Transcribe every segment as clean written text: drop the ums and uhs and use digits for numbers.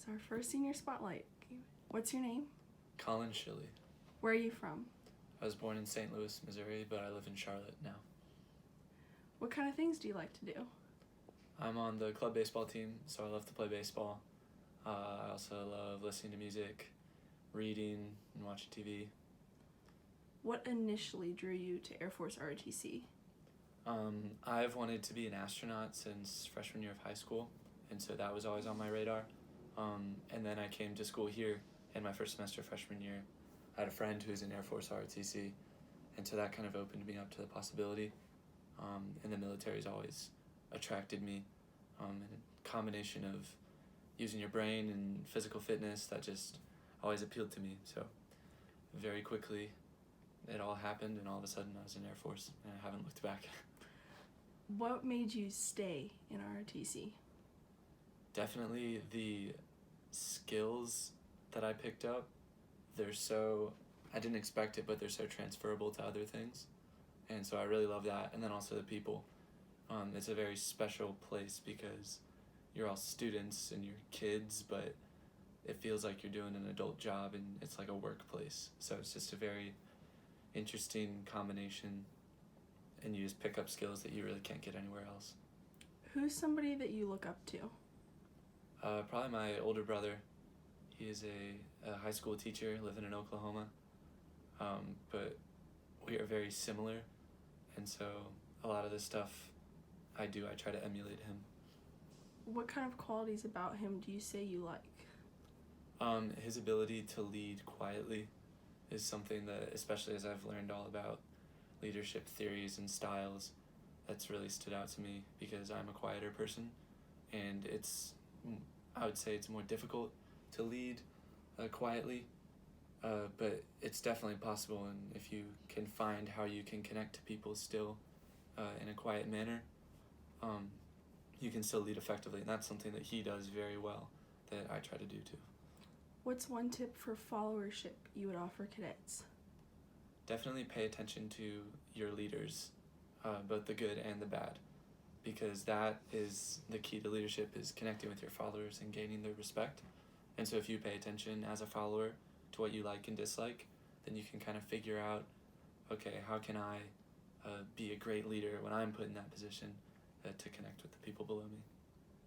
It's our first senior spotlight. What's your name? Maj Schilly. Where are you from? I was born in St. Louis, Missouri, but I live in Charlotte now. What kind of things do you like to do? I'm on the club baseball team, so I love to play baseball. I also love listening to music, reading, and watching TV. What initially drew you to Air Force ROTC? I've wanted to be an astronaut since freshman year of high school, and so that was always on my radar. And then I came to school here in my first semester freshman year. I had a friend who was in Air Force ROTC, and so that kind of opened me up to the possibility. And the military's always attracted me, and a combination of using your brain and physical fitness that just always appealed to me. So very quickly it all happened, and all of a sudden I was in Air Force, and I haven't looked back. What made you stay in ROTC? Definitely the skills that I picked up. I didn't expect it, but they're so transferable to other things. And so I really love that. And then also the people. It's a very special place because you're all students and you're kids, but it feels like you're doing an adult job, and it's like a workplace. So it's just a very interesting combination, and you just pick up skills that you really can't get anywhere else. Who's somebody that you look up to? Probably my older brother. He is a high school teacher living in Oklahoma, but we are very similar, and so a lot of the stuff I try to emulate him. What kind of qualities about him do you say you like? His ability to lead quietly is something that, especially as I've learned all about leadership theories and styles, that's really stood out to me, because I'm a quieter person, and I would say it's more difficult to lead quietly, but it's definitely possible, and if you can find how you can connect to people still in a quiet manner, you can still lead effectively, and that's something that he does very well that I try to do too. What's one tip for followership you would offer cadets? Definitely pay attention to your leaders, both the good and the bad, because that is the key to leadership, is connecting with your followers and gaining their respect. And so if you pay attention as a follower to what you like and dislike, then you can kind of figure out, okay, how can I be a great leader when I'm put in that position to connect with the people below me.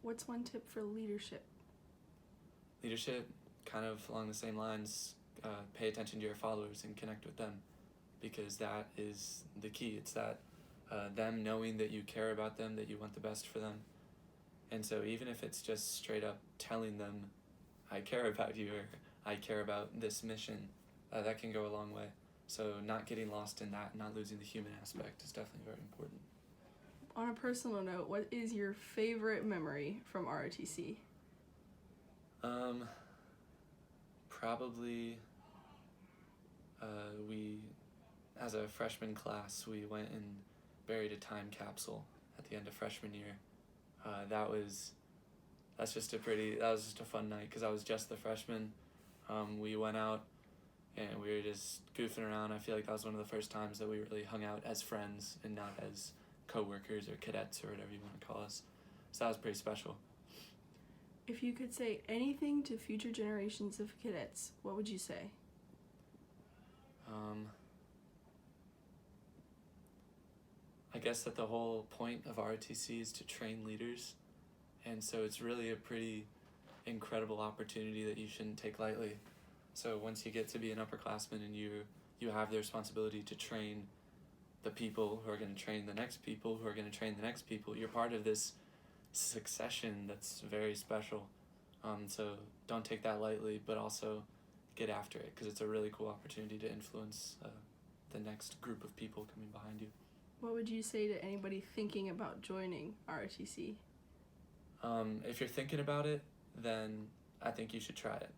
What's one tip for leadership? Leadership, kind of along the same lines, pay attention to your followers and connect with them, because that is the key. It's that them knowing that you care about them, that you want the best for them. And so even if it's just straight up telling them, I care about you, or I care about this mission, that can go a long way. So not getting lost in that, not losing the human aspect, is definitely very important. On a personal note, what is your favorite memory from ROTC? Probably we, as a freshman class, we went and buried a time capsule at the end of freshman year. That was just a fun night, because I was just the freshman. We went out and we were just goofing around. I feel like that was one of the first times that we really hung out as friends and not as co-workers or cadets or whatever you want to call us. So that was pretty special. If you could say anything to future generations of cadets, what would you say? I guess that the whole point of ROTC is to train leaders, and so it's really a pretty incredible opportunity that you shouldn't take lightly. So once you get to be an upperclassman and you have the responsibility to train the people who are going to train the next people who are going to train the next people, you're part of this succession that's very special. So don't take that lightly, but also get after it, because it's a really cool opportunity to influence the next group of people coming behind you. What would you say to anybody thinking about joining ROTC? If you're thinking about it, then I think you should try it,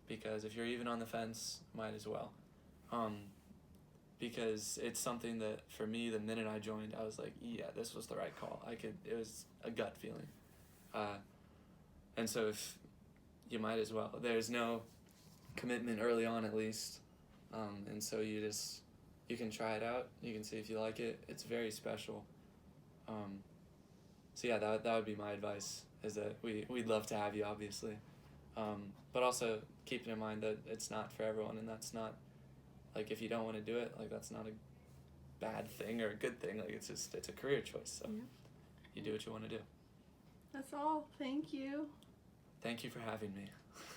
because if you're even on the fence, might as well. Because it's something that, for me, the minute I joined, I was like, yeah, this was the right call. It was a gut feeling. And so if you might as well. There's no commitment early on, at least. And so you can try it out. You can see if you like it. It's very special. So yeah, that would be my advice, is that we'd love to have you, obviously. But also keeping in mind that it's not for everyone, and that's not, like, if you don't want to do it, like, that's not a bad thing or a good thing. Like, it's a career choice, so Yeah. you do what you want to do. That's all. Thank you. Thank you for having me.